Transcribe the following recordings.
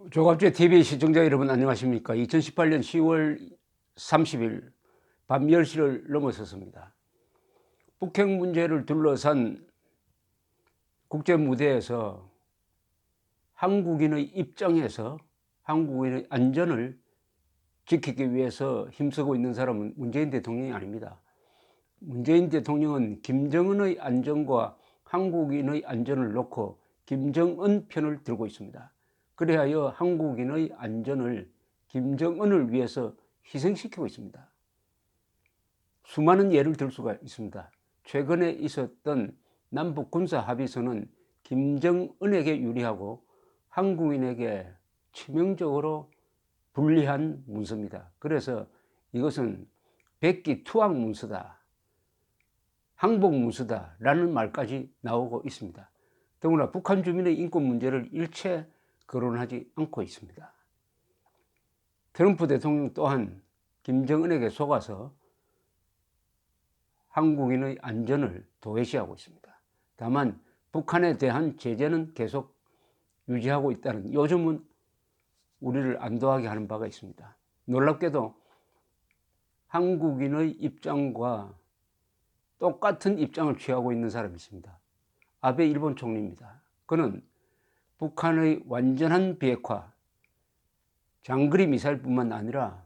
조갑제 TV 시청자 여러분 안녕하십니까. 2018년 10월 30일 밤 10시를 넘어섰습니다. 북핵 문제를 둘러싼 국제 무대에서 한국인의 입장에서 한국인의 안전을 지키기 위해서 힘쓰고 있는 사람은 문재인 대통령이 아닙니다. 문재인 대통령은 김정은의 안전과 한국인의 안전을 놓고 김정은 편을 들고 있습니다. 그래야 한국인의 안전을 김정은을 위해서 희생시키고 있습니다. 수많은 예를 들 수가 있습니다. 최근에 있었던 남북 군사 합의서는 김정은에게 유리하고 한국인에게 치명적으로 불리한 문서입니다. 그래서 이것은 백기 투항 문서다, 항복 문서다라는 말까지 나오고 있습니다. 더구나 북한 주민의 인권 문제를 일체 거론하지 않고 있습니다. 트럼프 대통령 또한 김정은에게 속아서 한국인의 안전을 도외시하고 있습니다. 다만 북한에 대한 제재는 계속 유지하고 있다는 요즘은 우리를 안도하게 하는 바가 있습니다. 놀랍게도 한국인의 입장과 똑같은 입장을 취하고 있는 사람이 있습니다. 아베 일본 총리입니다. 그는 북한의 완전한 비핵화, 장거리 미사일뿐만 아니라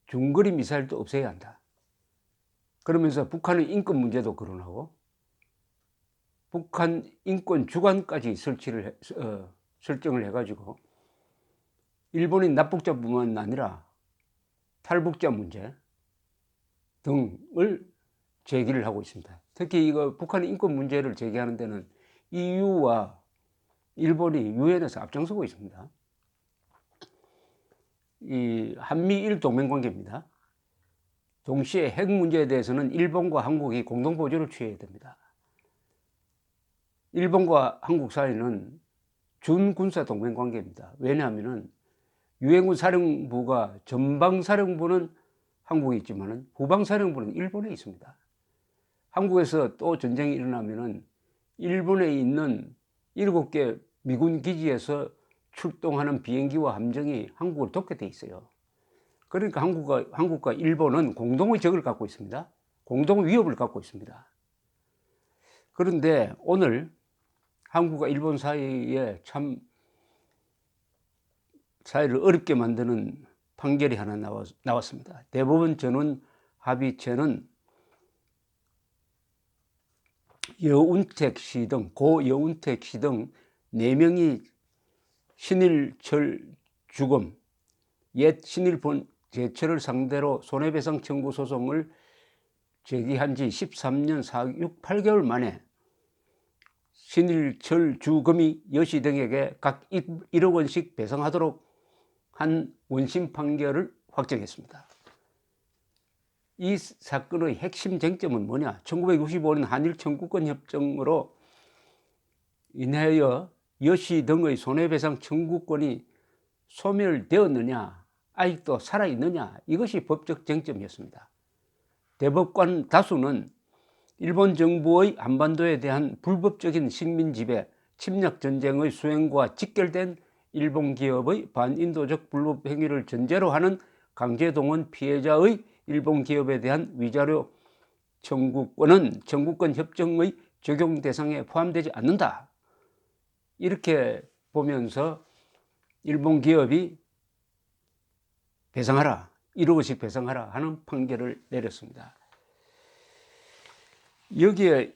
중거리 미사일도 없애야 한다. 그러면서 북한의 인권 문제도 거론하고 북한 인권 주관까지 설정을 해가지고 일본인 납북자뿐만 아니라 탈북자 문제 등을 제기를 하고 있습니다. 특히 이거 북한의 인권 문제를 제기하는 데는 EU와 일본이 유엔에서 앞장서고 있습니다. 이 한미일 동맹관계입니다. 동시에 핵 문제에 대해서는 일본과 한국이 공동 보조를 취해야 됩니다. 일본과 한국 사이는 준군사 동맹관계입니다. 왜냐하면 유엔군 사령부가 전방사령부는 한국에 있지만 후방사령부는 일본에 있습니다. 한국에서 또 전쟁이 일어나면 일본에 있는 7개 미군 기지에서 출동하는 비행기와 함정이 한국을 돕게 돼 있어요. 그러니까 한국과 일본은 공동의 적을 갖고 있습니다. 공동의 위협을 갖고 있습니다. 그런데 오늘 한국과 일본 사이에 참 사이를 어렵게 만드는 판결이 하나 나왔습니다. 대법원 전원 합의체는 여운택 씨 등 고 여운택 씨 등 4명이 신일철 주검 옛 신일본 제철을 상대로 손해배상 청구 소송을 제기한 지 13년 8개월 만에 신일철 주검이 여씨 등에게 각 1억 원씩 배상하도록 한 원심 판결을 확정했습니다. 이 사건의 핵심 쟁점은 뭐냐? 1965년 한일 청구권 협정으로 인하여 여씨 등의 손해배상 청구권이 소멸되었느냐, 아직도 살아있느냐, 이것이 법적 쟁점이었습니다. 대법관 다수는 일본 정부의 한반도에 대한 불법적인 식민 지배, 침략 전쟁의 수행과 직결된 일본 기업의 반인도적 불법 행위를 전제로 하는 강제동원 피해자의 일본 기업에 대한 위자료 청구권은 청구권 협정의 적용 대상에 포함되지 않는다. 이렇게 보면서 일본 기업이 배상하라, 1억 원씩 배상하라 하는 판결을 내렸습니다. 여기에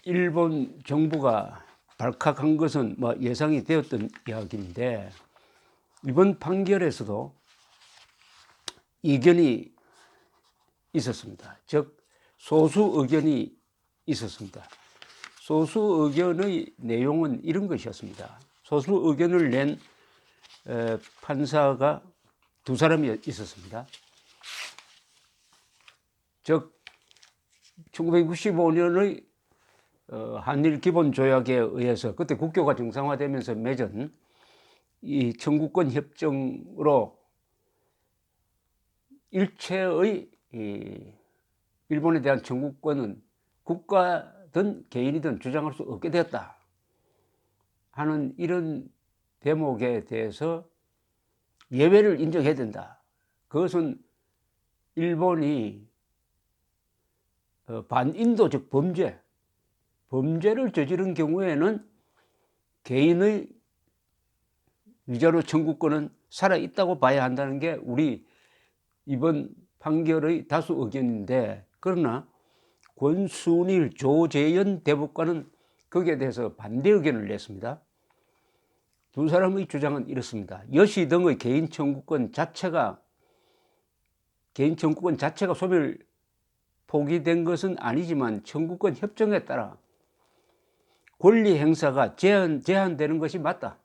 일본 정부가 발칵한 것은 예상이 되었던 이야기인데, 이번 판결에서도 이견이 있었습니다. 즉 소수 의견이 있었습니다. 소수 의견의 내용은 이런 것이었습니다. 소수 의견을 낸 판사가 2사람이 있었습니다. 즉 1995년의 한일 기본조약에 의해서 그때 국교가 정상화되면서 맺은 이 청구권 협정으로 일체의 일본에 대한 청구권은 국가든 개인이든 주장할 수 없게 되었다 하는 이런 대목에 대해서 예외를 인정해야 된다. 그것은 일본이 반인도적 범죄를 저지른 경우에는 개인의 위자료 청구권은 살아있다고 봐야 한다는 게 우리 이번 판결의 다수 의견인데, 그러나 권순일, 조재현 대법관은 거기에 대해서 반대 의견을 냈습니다. 두 사람의 주장은 이렇습니다. 여시 등의 개인 청구권 자체가 소멸 포기된 것은 아니지만 청구권 협정에 따라 권리 행사가 제한되는 것이 맞다는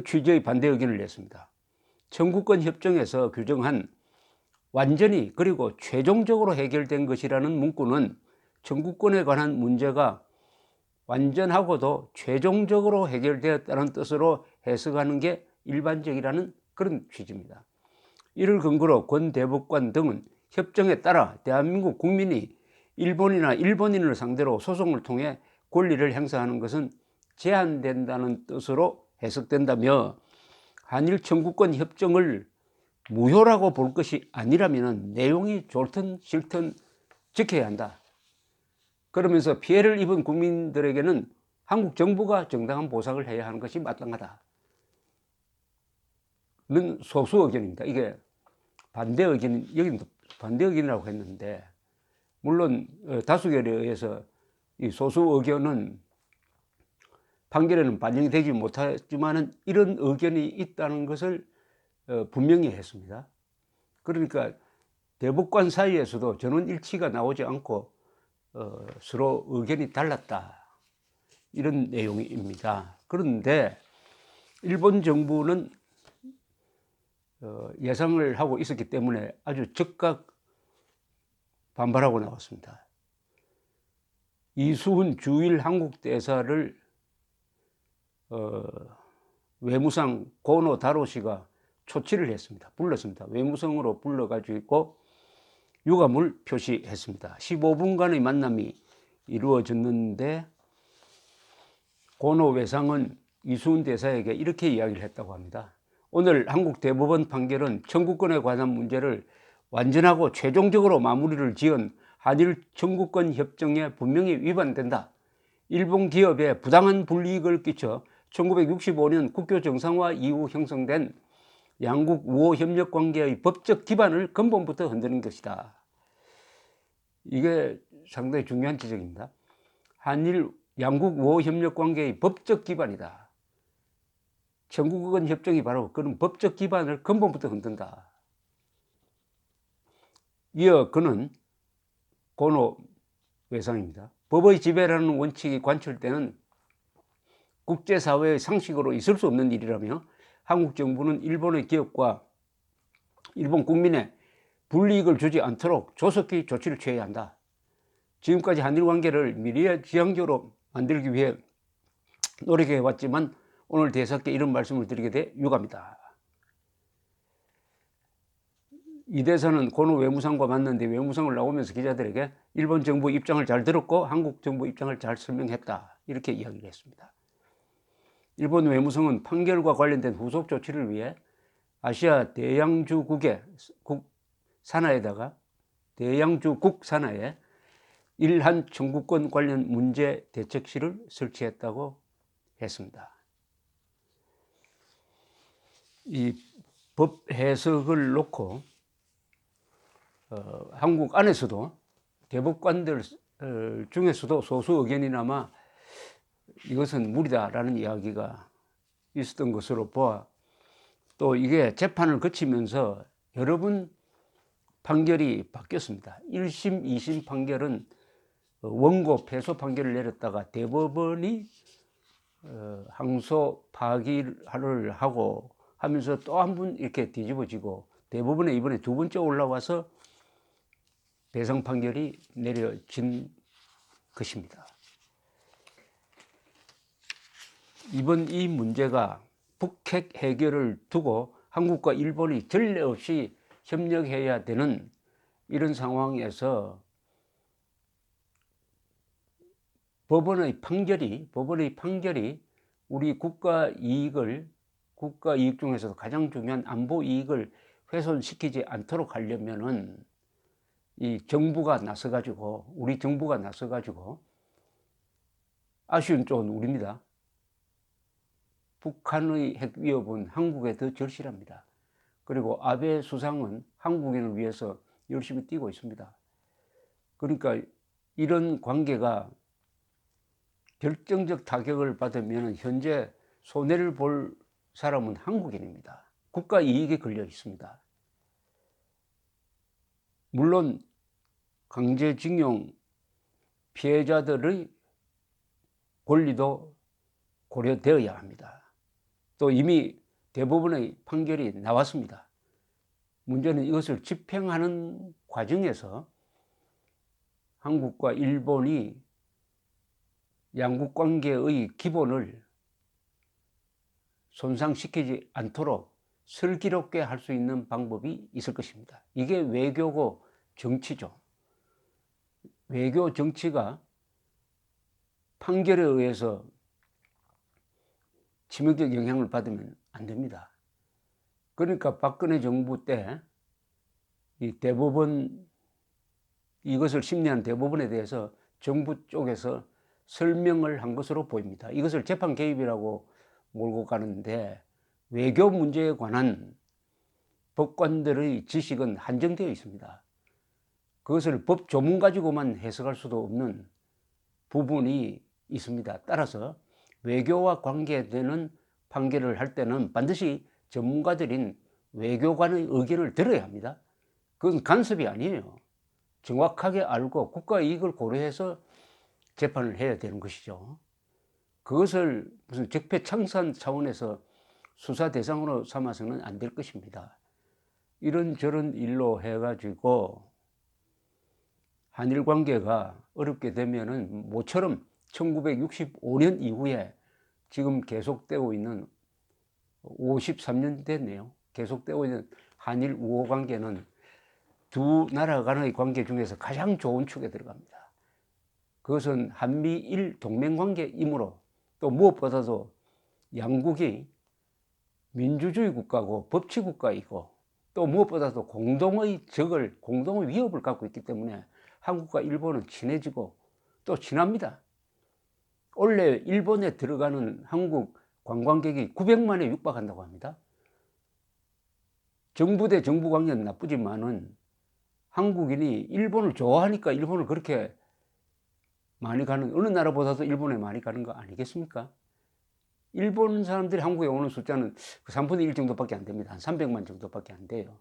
취지의 반대 의견을 냈습니다. 청구권 협정에서 규정한 완전히 그리고 최종적으로 해결된 것이라는 문구는 청구권에 관한 문제가 완전하고도 최종적으로 해결되었다는 뜻으로 해석하는 게 일반적이라는 그런 취지입니다. 이를 근거로 권 대법관 등은 협정에 따라 대한민국 국민이 일본이나 일본인을 상대로 소송을 통해 권리를 행사하는 것은 제한된다는 뜻으로 해석된다며, 한일 청구권 협정을 무효라고 볼 것이 아니라면 내용이 좋든 싫든 지켜야 한다. 그러면서 피해를 입은 국민들에게는 한국 정부가 정당한 보상을 해야 하는 것이 마땅하다는 소수 의견입니다. 이게 반대 의견, 여기는 반대 의견이라고 했는데, 물론 다수결에 의해서 이 소수 의견은 판결에는 반영이 되지 못하지만은 이런 의견이 있다는 것을 분명히 했습니다. 그러니까 대법관 사이에서도 전원 일치가 나오지 않고 서로 의견이 달랐다, 이런 내용입니다. 그런데 일본 정부는 예상을 하고 있었기 때문에 아주 즉각 반발하고 나왔습니다. 이수훈 주일 한국 대사를 외무상 고노 다로 씨가 초치를 했습니다. 불렀습니다. 외무성으로 불러가지고 유감을 표시했습니다. 15분간의 만남이 이루어졌는데 고노 외상은 이수훈 대사에게 이렇게 이야기를 했다고 합니다. 오늘 한국 대법원 판결은 청구권에 관한 문제를 완전하고 최종적으로 마무리를 지은 한일 청구권 협정에 분명히 위반된다. 일본 기업에 부당한 불이익을 끼쳐 1965년 국교 정상화 이후 형성된 양국 우호 협력 관계의 법적 기반을 근본부터 흔드는 것이다. 이게 상당히 중요한 지적입니다. 한일 양국 우호 협력 관계의 법적 기반이다. 청구권 협정이 바로 그런 법적 기반을 근본부터 흔든다. 이어 그는 고노 외상입니다. 법의 지배라는 원칙이 관철되는 국제사회의 상식으로 있을 수 없는 일이라며, 한국 정부는 일본의 기업과 일본 국민에 불이익을 주지 않도록 조속히 조치를 취해야 한다. 지금까지 한일 관계를 미래지향적으로 만들기 위해 노력해왔지만 오늘 대사께 이런 말씀을 드리게 돼 유감이다. 이 대사는 고노 외무상과 만났는데 외무상을 나오면서 기자들에게 일본 정부 입장을 잘 들었고 한국 정부 입장을 잘 설명했다, 이렇게 이야기를 했습니다. 일본 외무성은 판결과 관련된 후속 조치를 위해 아시아 대양주국 산하에 일한 청구권 관련 문제 대책실을 설치했다고 했습니다. 이 법 해석을 놓고 한국 안에서도 대법관들 중에서도 소수 의견이나마 이것은 무리다라는 이야기가 있었던 것으로 보아, 또 이게 재판을 거치면서 여러 번 판결이 바뀌었습니다. 1심, 2심 판결은 원고 패소 판결을 내렸다가 대법원이 항소 파기를 하고 하면서 또 한 번 이렇게 뒤집어지고 대법원에 이번에 두 번째 올라와서 배상 판결이 내려진 것입니다. 이번 이 문제가 북핵 해결을 두고 한국과 일본이 전례 없이 협력해야 되는 이런 상황에서 법원의 판결이 우리 국가 이익 중에서도 가장 중요한 안보 이익을 훼손시키지 않도록 하려면은 이 정부가 나서가지고, 우리 정부가 나서가지고, 아쉬운 쪽은 우리입니다. 북한의 핵 위협은 한국에 더 절실합니다. 그리고 아베 수상은 한국인을 위해서 열심히 뛰고 있습니다. 그러니까 이런 관계가 결정적 타격을 받으면 현재 손해를 볼 사람은 한국인입니다. 국가 이익에 걸려 있습니다. 물론 강제징용 피해자들의 권리도 고려되어야 합니다. 또 이미 대법원의 판결이 나왔습니다. 문제는 이것을 집행하는 과정에서 한국과 일본이 양국 관계의 기본을 손상시키지 않도록 슬기롭게 할 수 있는 방법이 있을 것입니다. 이게 외교고 정치죠. 외교 정치가 판결에 의해서 치명적 영향을 받으면 안 됩니다. 그러니까 박근혜 정부 때 이 대법원, 이것을 심리한 대법원에 대해서 정부 쪽에서 설명을 한 것으로 보입니다. 이것을 재판 개입이라고 몰고 가는데 외교 문제에 관한 법관들의 지식은 한정되어 있습니다. 그것을 법 조문 가지고만 해석할 수도 없는 부분이 있습니다. 따라서 외교와 관계되는 판결을 할 때는 반드시 전문가들인 외교관의 의견을 들어야 합니다. 그건 간섭이 아니에요. 정확하게 알고 국가 이익을 고려해서 재판을 해야 되는 것이죠. 그것을 무슨 적폐청산 차원에서 수사 대상으로 삼아서는 안 될 것입니다. 이런저런 일로 해가지고 한일 관계가 어렵게 되면은 모처럼 1965년 이후에 지금 계속되고 있는 53년 됐네요. 계속되고 있는 한일 우호 관계는 두 나라 간의 관계 중에서 가장 좋은 축에 들어갑니다. 그것은 한미일 동맹관계이므로 또 무엇보다도 양국이 민주주의 국가고 법치국가이고 또 무엇보다도 공동의 위협을 갖고 있기 때문에 한국과 일본은 친해지고 또 친합니다. 원래 일본에 들어가는 한국 관광객이 900만에 육박한다고 합니다. 정부 대 정부 관계는 나쁘지만은 한국인이 일본을 좋아하니까 일본을 그렇게 많이 가는, 어느 나라보다도 일본에 많이 가는 거 아니겠습니까? 일본 사람들이 한국에 오는 숫자는 3분의 1 정도밖에 안 됩니다. 한 300만 정도밖에 안 돼요.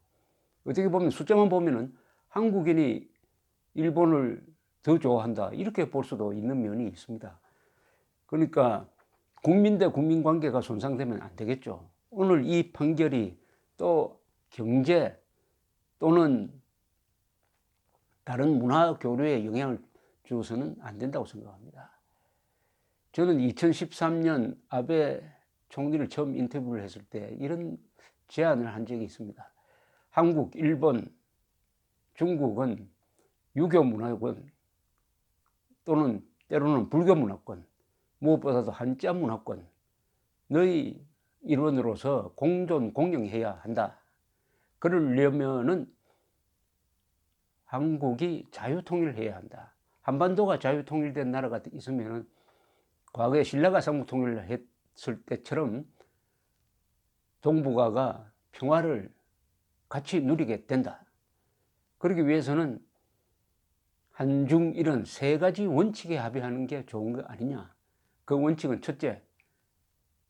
어떻게 보면 숫자만 보면은 한국인이 일본을 더 좋아한다, 이렇게 볼 수도 있는 면이 있습니다. 그러니까 국민 대 국민 관계가 손상되면 안 되겠죠. 오늘 이 판결이 또 경제 또는 다른 문화 교류에 영향을 주어서는 안 된다고 생각합니다. 저는 2013년 아베 총리를 처음 인터뷰를 했을 때 이런 제안을 한 적이 있습니다. 한국, 일본, 중국은 유교 문화권 또는 때로는 불교 문화권, 무엇보다도 한자 문화권의 일원으로서 공존, 공영해야 한다. 그러려면은 한국이 자유통일을 해야 한다. 한반도가 자유통일된 나라가 있으면 과거에 신라가 삼국통일을 했을 때처럼 동북아가 평화를 같이 누리게 된다. 그러기 위해서는 한중 이런 세 가지 원칙에 합의하는 게 좋은 거 아니냐. 그 원칙은 첫째,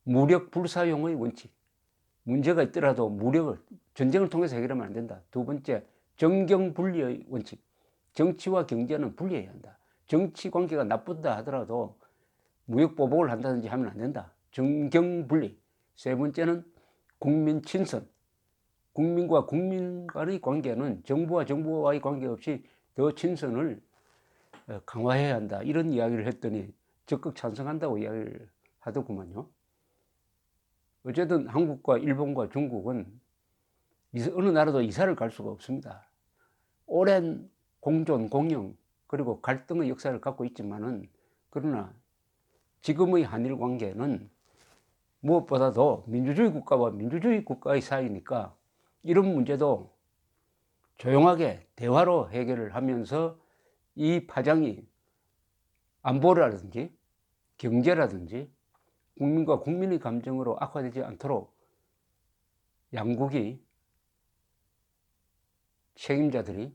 무력 불사용의 원칙. 문제가 있더라도 전쟁을 통해서 해결하면 안 된다. 두 번째, 정경분리의 원칙. 정치와 경제는 분리해야 한다. 정치 관계가 나쁘다 하더라도 무역보복을 한다든지 하면 안 된다. 정경분리. 세 번째는 국민 친선. 국민과 국민 간의 관계는 정부와 정부와의 관계없이 더 친선을 강화해야 한다. 이런 이야기를 했더니 적극 찬성한다고 이야기를 하더구만요. 어쨌든 한국과 일본과 중국은 어느 나라도 이사를 갈 수가 없습니다. 오랜 공존, 공영, 그리고 갈등의 역사를 갖고 있지만은, 그러나 지금의 한일 관계는 무엇보다도 민주주의 국가와 민주주의 국가의 사이니까 이런 문제도 조용하게 대화로 해결을 하면서 이 파장이 안보라든지 경제라든지 국민과 국민의 감정으로 악화되지 않도록 양국이 책임자들이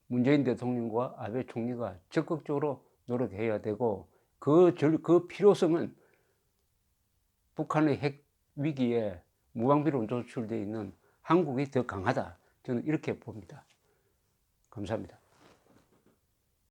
문재인 대통령과 아베 총리가 적극적으로 노력해야 되고 그 필요성은 북한의 핵 위기에 무방비로 노출되어 있는 한국이 더 강하다. 저는 이렇게 봅니다. 감사합니다.